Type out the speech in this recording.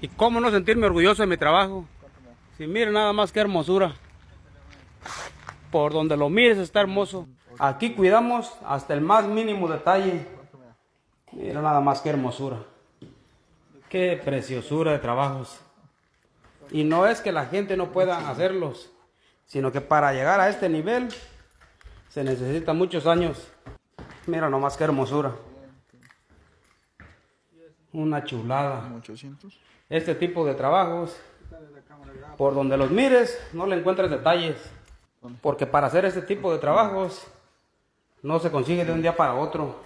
Y cómo no sentirme orgulloso de mi trabajo. Si miren nada más qué hermosura. Por donde lo mires está hermoso. Aquí cuidamos hasta el más mínimo detalle. Mira nada más qué hermosura. Qué preciosura de trabajos. Y no es que la gente no pueda hacerlos, sino que para llegar a este nivel se necesitan muchos años. Mira nomás qué hermosura. Una chulada. 800. Este tipo de trabajos, por donde los mires, no le encuentras detalles. Porque para hacer este tipo de trabajos, no se consigue de un día para otro.